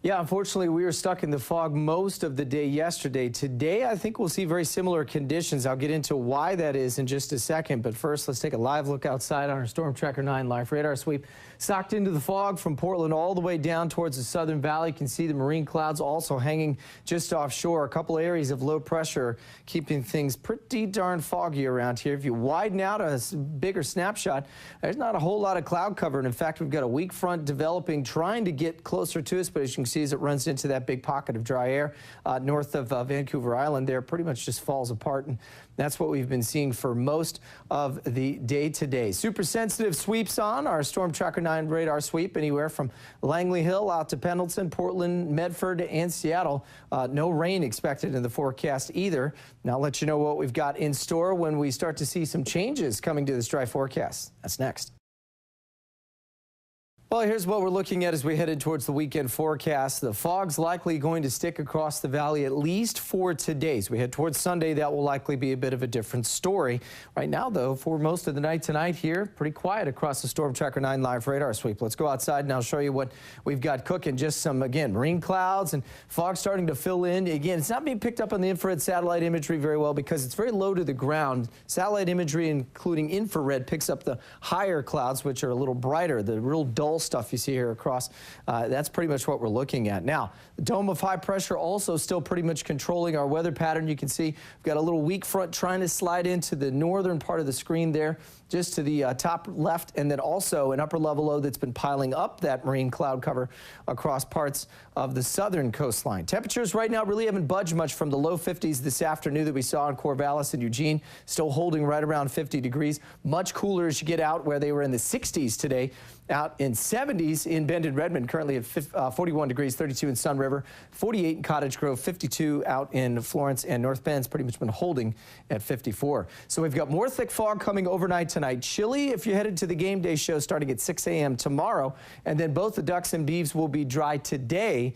Yeah, unfortunately, we were stuck in the fog most of the day yesterday. Today, I think we'll see very similar conditions. I'll get into why that is in just a second. But first, let's take a live look outside on our Storm Tracker 9 live radar sweep. Socked into the fog from Portland all the way down towards the Southern Valley. You can see the marine clouds also hanging just offshore. A couple areas of low pressure keeping things pretty darn foggy around here. If you widen out a bigger snapshot, there's not a whole lot of cloud cover. And in fact, we've got a weak front developing, trying to get closer to us. But as you can see, as it runs into that big pocket of dry air north of Vancouver Island there, pretty much just falls apart. And that's what we've been seeing for most of the day today. Super sensitive sweeps on our Storm Tracker 9 radar sweep anywhere from Langley Hill out to Pendleton, Portland, Medford, and Seattle. No rain expected in the forecast either. Now I'll let you know what we've got in store when we start to see some changes coming to this dry forecast. That's next. Well, here's what we're looking at as we headed towards the weekend forecast. The fog's likely going to stick across the valley at least for today. As we head towards Sunday, that will likely be a bit of a different story. Right now, though, for most of the night tonight here, pretty quiet across the Storm Tracker 9 live radar sweep. Let's go outside and I'll show you what we've got cooking. Just some, again, marine clouds and fog starting to fill in. Again, it's not being picked up on the infrared satellite imagery very well because it's very low to the ground. Satellite imagery, including infrared, picks up the higher clouds, which are a little brighter, the real dull stuff you see here across. That's pretty much what we're looking at. Now, the dome of high pressure also still pretty much controlling our weather pattern. You can see we've got a little weak front trying to slide into the northern part of the screen there, just to the top left, and then also an upper level low that's been piling up that marine cloud cover across parts of the southern coastline. Temperatures right now really haven't budged much from the low 50s this afternoon that we saw in Corvallis and Eugene, still holding right around 50 degrees. Much cooler as you get out where they were in the 60s today, out in 70s in Bend and Redmond, currently at 41 degrees, 32 in Sun River, 48 in Cottage Grove, 52 out in Florence, and North Bend's pretty much been holding at 54. So we've got more thick fog coming overnight tonight. Chilly if you headed to the game day show starting at 6 a.m. tomorrow, and then both the Ducks and Beavs will be dry today,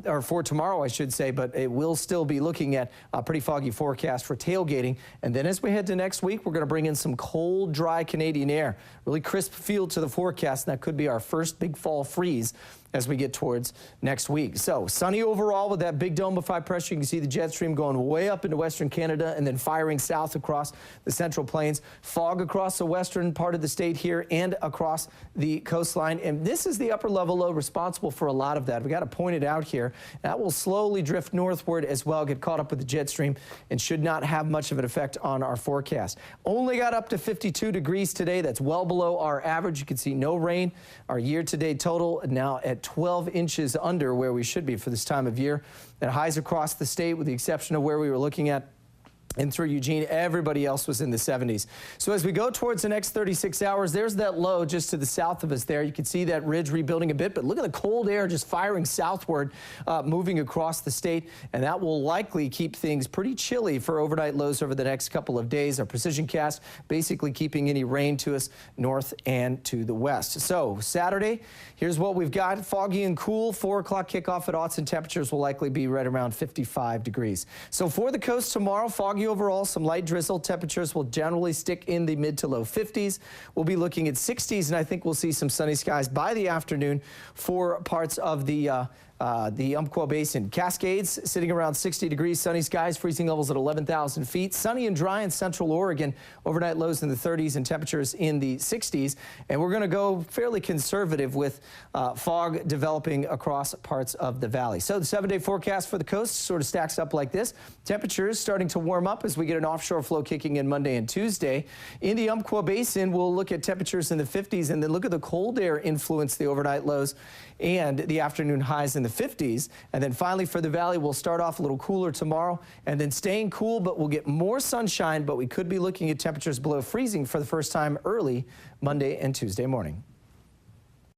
or for tomorrow I should say, but it will still be looking at a pretty foggy forecast for tailgating. And then as we head to next week, we're going to bring in some cold, dry Canadian air. Really crisp feel to the forecast, and that could be our first big fall freeze as we get towards next week. So sunny overall with that big dome of high pressure. You can see the jet stream going way up into western Canada and then firing south across the central plains. Fog across the western part of the state here and across the coastline. And this is the upper level low responsible for a lot of that. We got to point it out here. That will slowly drift northward as well, get caught up with the jet stream, and should not have much of an effect on our forecast. Only got up to 52 degrees today. That's well below our average. You can see no rain. Our year-to-date total now at 12 inches under where we should be for this time of year. And highs across the state, with the exception of where we were looking at and through Eugene, everybody else was in the 70s. So as we go towards the next 36 hours, there's that low just to the south of us there. You can see that ridge rebuilding a bit, but look at the cold air just firing southward, moving across the state, and that will likely keep things pretty chilly for overnight lows over the next couple of days. Our precision cast basically keeping any rain to us north and to the west. So Saturday, here's what we've got. Foggy and cool, 4 o'clock kickoff at Autzen. Temperatures will likely be right around 55 degrees. So for the coast tomorrow, foggy overall, some light drizzle. Temperatures will generally stick in the mid to low 50s. We'll be looking at 60s, and I think we'll see some sunny skies by the afternoon for parts of the Umpqua Basin. Cascades sitting around 60 degrees, sunny skies, freezing levels at 11,000 feet. Sunny and dry in central Oregon, overnight lows in the 30s and temperatures in the 60s. And we're going to go fairly conservative with fog developing across parts of the valley. So the 7-day forecast for the coast sort of stacks up like this. Temperatures starting to warm up as we get an offshore flow kicking in Monday and Tuesday. In the Umpqua Basin, we'll look at temperatures in the 50s, and then look at the cold air influence the overnight lows and the afternoon highs in the 50s. And then finally for the valley, we'll start off a little cooler tomorrow and then staying cool, but we'll get more sunshine, but we could be looking at temperatures below freezing for the first time early Monday and Tuesday morning.